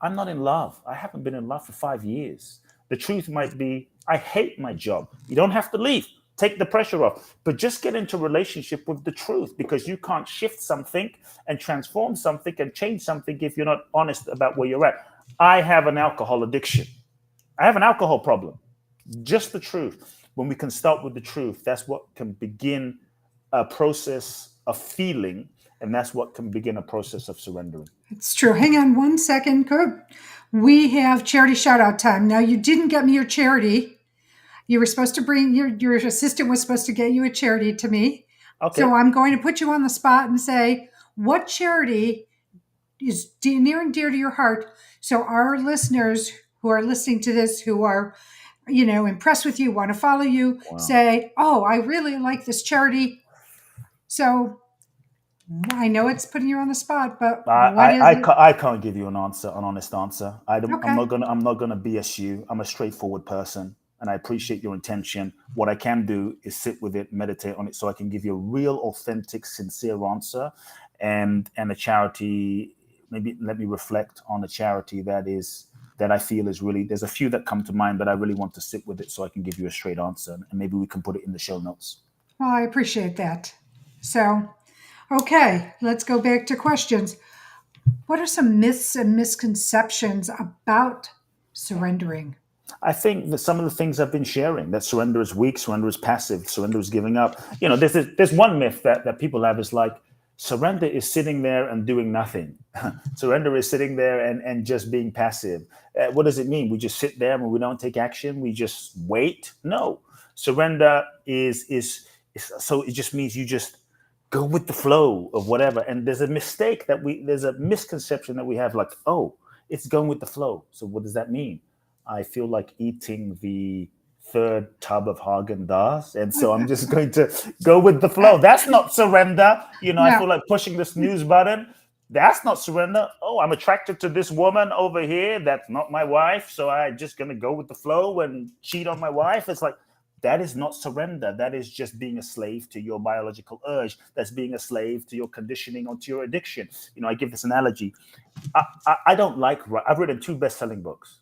I'm not in love. I haven't been in love for 5 years. The truth might be, I hate my job. You don't have to leave. Take the pressure off, but just get into relationship with the truth because you can't shift something and transform something and change something if you're not honest about where you're at. I have an alcohol addiction. I have an alcohol problem. Just the truth. When we can start with the truth, that's what can begin a process of feeling, and that's what can begin a process of surrendering. It's true. Hang on one second, Kurt. We have charity shout out time. Now, you didn't get me your charity. You were supposed to bring your assistant was supposed to get you a charity to me. Okay. So I'm going to put you on the spot and say, what charity is near and dear to your heart? So our listeners who are listening to this, who are, impressed with you, want to follow you, Wow. say, oh, I really like this charity. So I know it's putting you on the spot, but what is it? I can't give you an honest answer. I'm Okay. not gonna BS you. I'm a straightforward person, and I appreciate your intention. What I can do is sit with it, meditate on it, so I can give you a real, authentic, sincere answer, and a charity. Maybe let me reflect on a charity that I feel is really. There's a few that come to mind, but I really want to sit with it so I can give you a straight answer, and maybe we can put it in the show notes. Well, I appreciate that. So, okay, let's go back to questions. What are some myths and misconceptions about surrendering? I think that some of the things I've been sharing, that surrender is weak, surrender is passive, surrender is giving up. There's one myth that people have is like, surrender is sitting there and doing nothing. Surrender is sitting there and just being passive. What does it mean? We just sit there and we don't take action. We just wait. No, surrender is so it just means you just go with the flow of whatever. And there's a misconception that we have like, oh, it's going with the flow. So what does that mean? I feel like eating the third tub of Haagen-Dazs, and so I'm just going to go with the flow. That's not surrender. I No. feel like pushing the snooze button. That's not surrender. Oh, I'm attracted to this woman over here. That's not my wife, so I'm just going to go with the flow and cheat on my wife. It's like, that is not surrender. That is just being a slave to your biological urge. That's being a slave to your conditioning or to your addiction. I give this analogy. I don't like. I've written 2 best-selling books,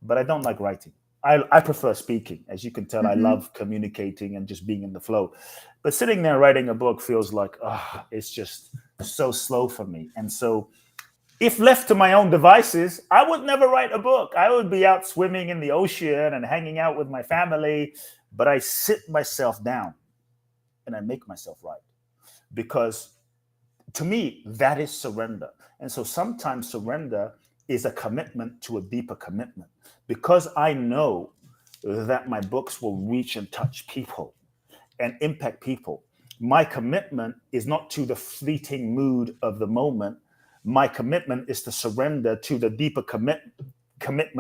but I don't like writing. I prefer speaking. As you can tell, I love communicating and just being in the flow. But sitting there writing a book feels like, it's just so slow for me. And so If left to my own devices, I would never write a book. I would be out swimming in the ocean and hanging out with my family. But I sit myself down and I make myself write, because to me, that is surrender. And so sometimes surrender is a commitment to a deeper commitment, because I know that my books will reach and touch people and impact people. My commitment is not to the fleeting mood of the moment. My commitment is to surrender to the deeper commitment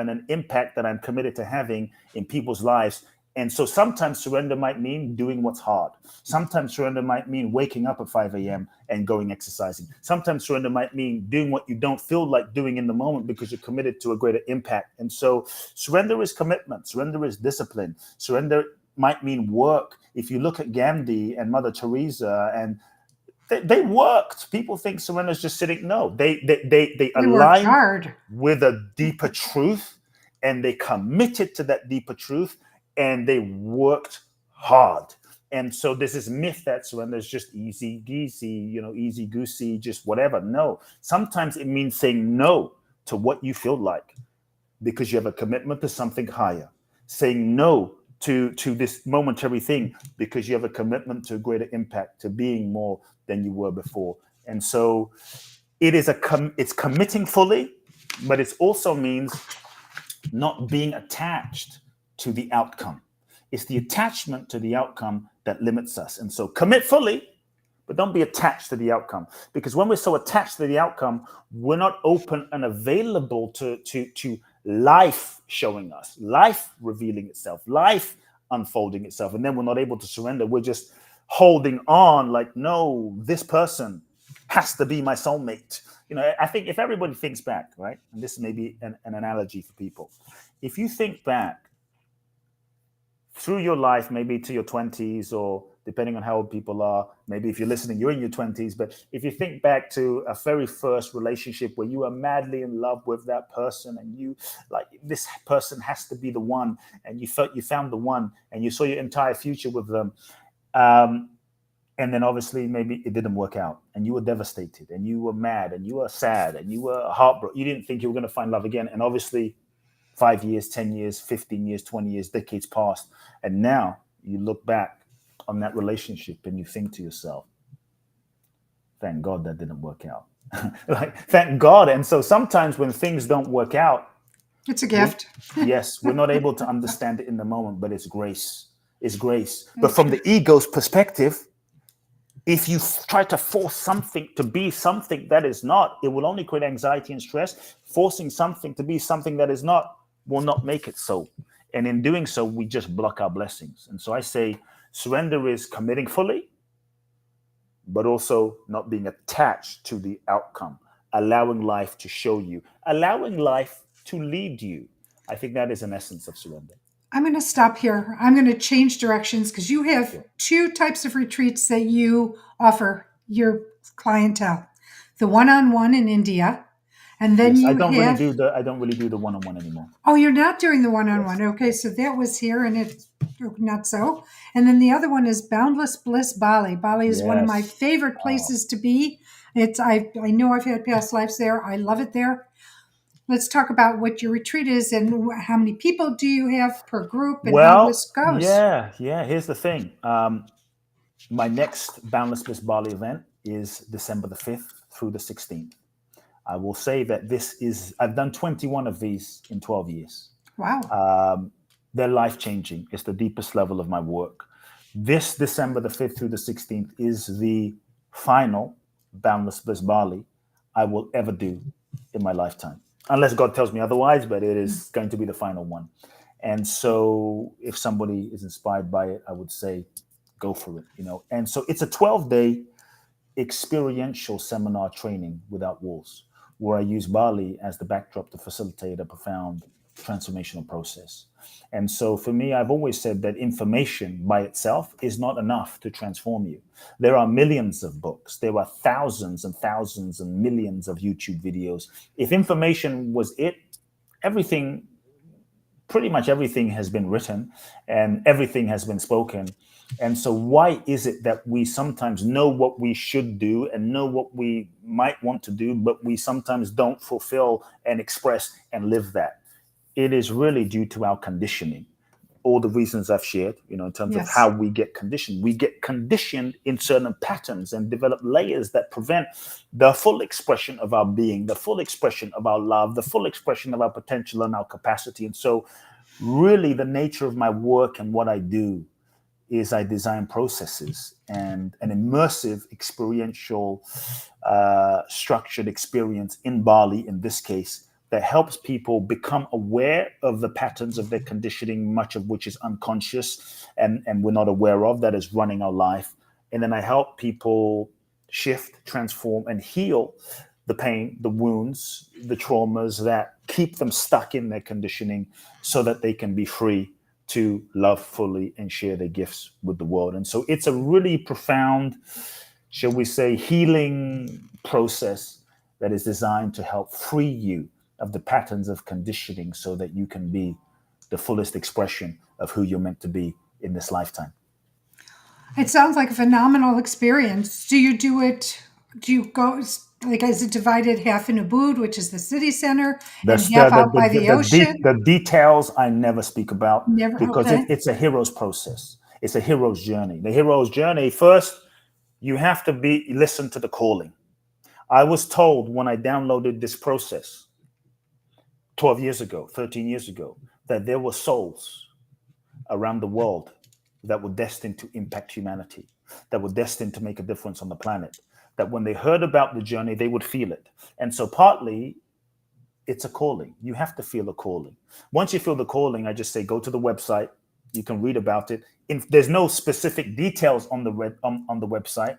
and impact that I'm committed to having in people's lives. And so sometimes surrender might mean doing what's hard. Sometimes surrender might mean waking up at 5 a.m. and going exercising. Sometimes surrender might mean doing what you don't feel like doing in the moment because you're committed to a greater impact. And so surrender is commitment. Surrender is discipline. Surrender might mean work. If you look at Gandhi and Mother Teresa, and they worked. People think surrender is just sitting. No, they They worked aligned hard. with a deeper truth, and they committed to that deeper truth, and they worked hard. And so there's this myth that surrender is just easy geesy, easy goosey, just whatever. No, sometimes it means saying no to what you feel like because you have a commitment to something higher. Saying no to this momentary thing because you have a commitment to a greater impact, to being more than you were before. And so it's committing fully, but it also means not being attached to the outcome. It's the attachment to the outcome that limits us. And so commit fully, but don't be attached to the outcome. Because when we're so attached to the outcome, we're not open and available to life showing us, life revealing itself, life unfolding itself. And then we're not able to surrender. We're just holding on like, no, this person has to be my soulmate. I think if everybody thinks back, right? And this may be an analogy for people. If you think back through your life, maybe to your 20s, or depending on how old people are, maybe if you're listening, you're in your 20s. But if you think back to a very first relationship where you were madly in love with that person, and you like, this person has to be the one, and you felt you found the one, and you saw your entire future with them. And then obviously maybe it didn't work out, and you were devastated, and you were mad, and you were sad, and you were heartbroken. You didn't think you were going to find love again. And obviously 5 years, 10 years, 15 years, 20 years, decades passed. And now you look back on that relationship and you think to yourself, thank God that didn't work out. Thank God. And so sometimes when things don't work out, it's a gift. Yes, we're not able to understand it in the moment, but it's grace. It's grace. But from the ego's perspective, if you try to force something to be something that is not, it will only create anxiety and stress. Forcing something to be something that is not will not make it so. And in doing so, we just block our blessings. And so I say surrender is committing fully, but also not being attached to the outcome, allowing life to show you, allowing life to lead you. I think that is an essence of surrender. I'm going to stop here. I'm going to change directions because you have two types of retreats that you offer your clientele. The one-on-one in India, and then Yes, you I don't have... really do the one-on-one anymore. Oh, you're not doing the one-on-one. Yes. Okay, so that was here, and it's not so. And then the other one is Boundless Bliss Bali. Bali is one of my favorite places to be. I know I've had past lives there. I love it there. Let's talk about what your retreat is and how many people do you have per group and how this goes. Yeah. Here's the thing. My next Boundless Bliss Bali event is December the 5th through the 16th. I will say that I've done 21 of these in 12 years. Wow. They're life-changing. It's the deepest level of my work. This December the 5th through the 16th is the final Boundless Bliss Bali I will ever do in my lifetime. Unless God tells me otherwise, but it is going to be the final one. And so if somebody is inspired by it, I would say, go for it, And so it's a 12-day experiential seminar training without walls, where I use Bali as the backdrop to facilitate a profound transformational process. And so for me, I've always said that information by itself is not enough to transform you. There are millions of books. There are thousands and thousands and millions of YouTube videos. If information was it, pretty much everything has been written and everything has been spoken. And so, why is it that we sometimes know what we should do and know what we might want to do, but we sometimes don't fulfill and express and live that? It is really due to our conditioning. All the reasons I've shared, in terms of how Yes. we get conditioned. We get conditioned in certain patterns and develop layers that prevent the full expression of our being, the full expression of our love, the full expression of our potential and our capacity. And so, really, the nature of my work and what I do is I design processes and an immersive, experiential, structured experience in Bali, in this case, that helps people become aware of the patterns of their conditioning, much of which is unconscious and we're not aware of, that is running our life. And then I help people shift, transform, and heal the pain, the wounds, the traumas that keep them stuck in their conditioning so that they can be free to love fully and share their gifts with the world. And so it's a really profound, shall we say, healing process that is designed to help free you of the patterns of conditioning so that you can be the fullest expression of who you're meant to be in this lifetime. It sounds like a phenomenal experience. Do you do it? Do you go like is it divided half in Ubud, which is the city center, and That's half out by the ocean? the details I never speak about Never. because Okay. it's a hero's process. It's a hero's journey. The hero's journey, first, you have to listen to the calling. I was told when I downloaded this process 12 years ago, 13 years ago, that there were souls around the world that were destined to impact humanity, that were destined to make a difference on the planet, that when they heard about the journey, they would feel it. And so, partly, it's a calling. You have to feel a calling. Once you feel the calling, I just say go to the website. You can read about it. There's no specific details on on the website,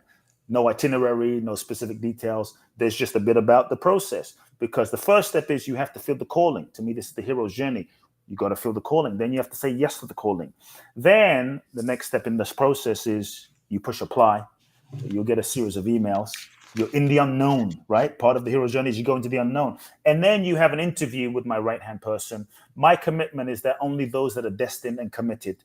no itinerary, no specific details. There's just a bit about the process because the first step is you have to feel the calling. To me, this is the hero's journey. You got to feel the calling. Then you have to say yes to the calling. Then the next step in this process is you push apply. You'll get a series of emails. You're in the unknown, right? Part of the hero's journey is you go into the unknown. And then you have an interview with my right hand person. My commitment is that only those that are destined and committed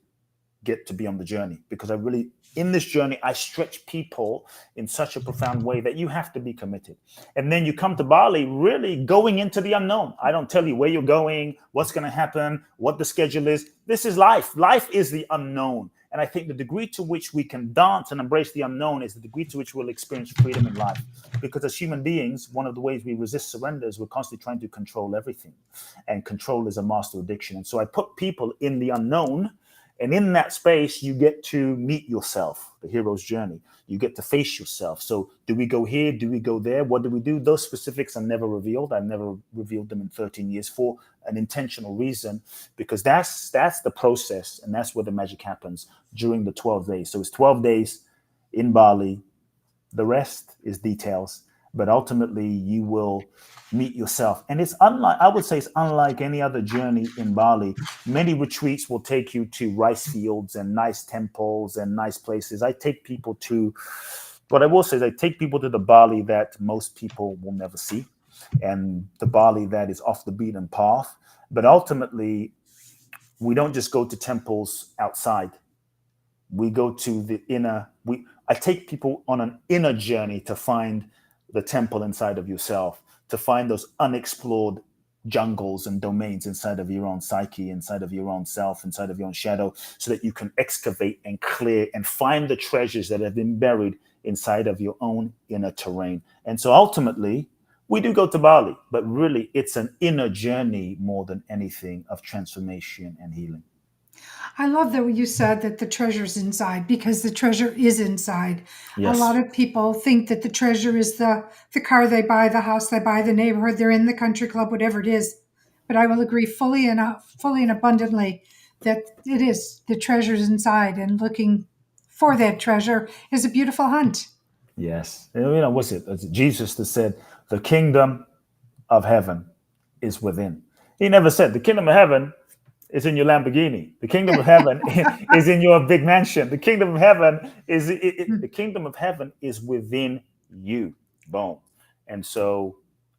get to be on the journey because I really, in this journey, I stretch people in such a profound way that you have to be committed. And then you come to Bali really going into the unknown. I don't tell you where you're going, what's going to happen, what the schedule is. This is life. Life is the unknown. And I think the degree to which we can dance and embrace the unknown is the degree to which we'll experience freedom in life. Because as human beings, one of the ways we resist surrender is we're constantly trying to control everything. And control is a master addiction. And so I put people in the unknown. And in that space, you get to meet yourself, the hero's journey. You get to face yourself. So do we go here? Do we go there? What do we do? Those specifics are never revealed. I've never revealed them in 13 years for an intentional reason, because that's the process. And that's where the magic happens during the 12 days. So it's 12 days in Bali. The rest is details. But ultimately, you will meet yourself. And it's unlike, I would say, it's unlike any other journey in Bali. Many retreats will take you to rice fields and nice temples and nice places. I take people to, what I will say is I take people to the Bali that most people will never see and the Bali that is off the beaten path. But ultimately, we don't just go to temples outside. We go to the inner, I take people on an inner journey to find the temple inside of yourself, to find those unexplored jungles and domains inside of your own psyche, inside of your own self, inside of your own shadow, so that you can excavate and clear and find the treasures that have been buried inside of your own inner terrain. And so ultimately, we do go to Bali, but really it's an inner journey more than anything of transformation and healing. I love that you said that the treasure's inside because the treasure is inside. A lot Yes. of people think that the treasure is the car they buy, the house they buy, the neighborhood they're in, the country club, whatever it is. But I will agree fully and abundantly that it is the treasure's inside, and looking for that treasure is a beautiful hunt. Yes. What's it? It's Jesus that said, the kingdom of heaven is within. He never said the kingdom of heaven is in your Lamborghini. The kingdom of heaven is in your big mansion. The kingdom of heaven the kingdom of heaven is within you. Boom. And so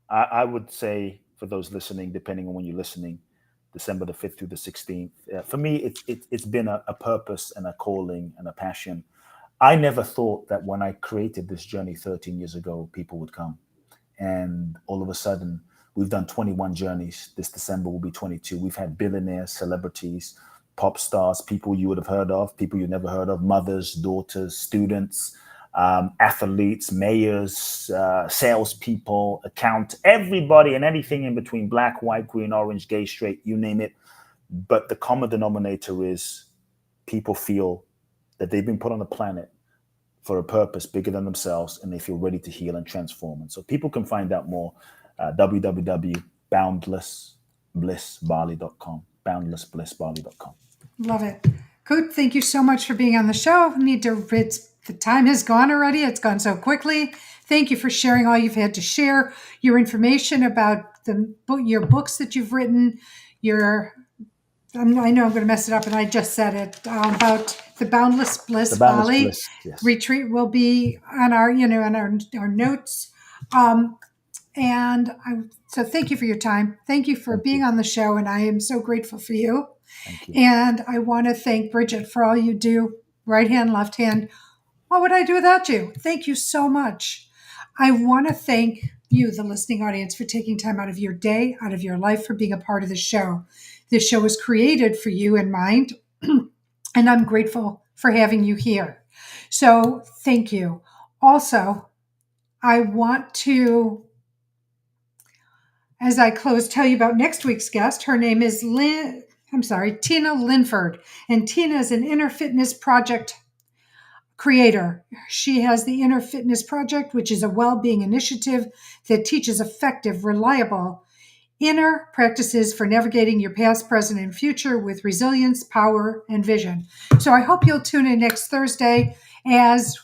I would say for those listening, depending on when you're listening, December the 5th through the 16th. For me, it's been a purpose and a calling and a passion. I never thought that when I created this journey 13 years ago, people would come. And all of a sudden, we've done 21 journeys. This December will be 22. We've had billionaires, celebrities, pop stars, people you would have heard of, people you never heard of, mothers, daughters, students, athletes, mayors, salespeople, everybody and anything in between, black, white, green, orange, gay, straight, you name it. But the common denominator is people feel that they've been put on the planet for a purpose bigger than themselves, and they feel ready to heal and transform. And so people can find out more, www.boundlessblissbali.com, boundlessblissbali.com. Love it. Kute, thank you so much for being on the show. The time has gone already. It's gone so quickly. Thank you for sharing all you've had to share, your information about your books that you've written, I know I'm going to mess it up, and I just said it, about the Boundless Bliss Bali yes. retreat will be on our notes. So thank you for your time. Thank you for being on the show, and I am so grateful for you. Thank you. And I want to thank Bridget for all you do, right hand, left hand. What would I do without you? Thank you so much. I want to thank you, the listening audience, for taking time out of your day, out of your life, for being a part of the show. This show was created for you in mind, and I'm grateful for having you here. So thank you. Also, I want to, as I close, tell you about next week's guest. Her name is Tina Linford, and Tina is an inner fitness project creator. She has the Inner Fitness Project, which is a well-being initiative that teaches effective, reliable inner practices for navigating your past, present, and future with resilience, power, and vision. So I hope you'll tune in next Thursday as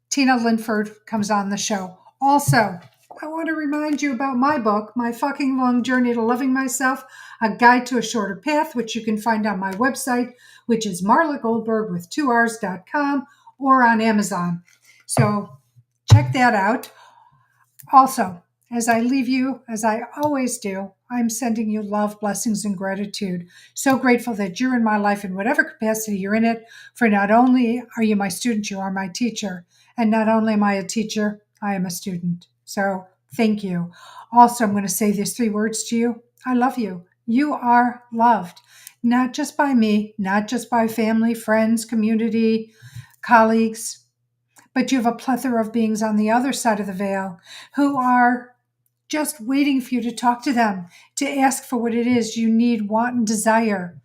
Tina Linford comes on the show. Also, I want to remind you about my book, My Fucking Long Journey to Loving Myself, A Guide to a Shorter Path, which you can find on my website, which is MarlaGoldberrg with 2Rs.com, or on Amazon. So check that out. Also, as I leave you, as I always do, I'm sending you love, blessings, and gratitude. So grateful that you're in my life in whatever capacity you're in it, for not only are you my student, you are my teacher. And not only am I a teacher, I am a student. So thank you. Also, I'm going to say these 3 words to you. I love you. You are loved, not just by me, not just by family, friends, community, colleagues, but you have a plethora of beings on the other side of the veil who are just waiting for you to talk to them, to ask for what it is you need, want, and desire.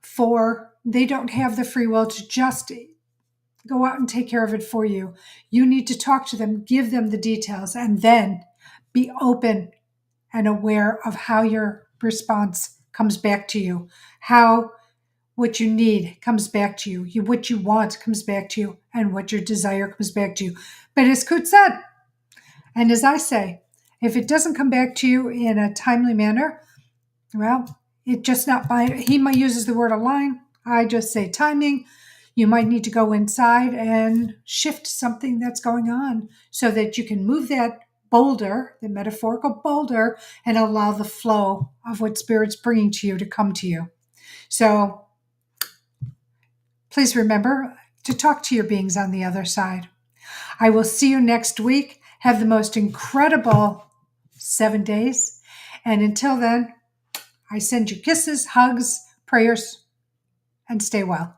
For they don't have the free will to just go out and take care of it for you. You need to talk to them, give them the details, and then be open and aware of how your response comes back to you, how what you need comes back to you, what you want comes back to you, and what your desire comes back to you. But as Kute said, and as I say, if it doesn't come back to you in a timely manner, well, it just not by, he might uses the word align. I just say timing. You might need to go inside and shift something that's going on so that you can move that boulder, the metaphorical boulder, and allow the flow of what Spirit's bringing to you to come to you. So please remember to talk to your beings on the other side. I will see you next week. Have the most incredible 7 days. And until then, I send you kisses, hugs, prayers, and stay well.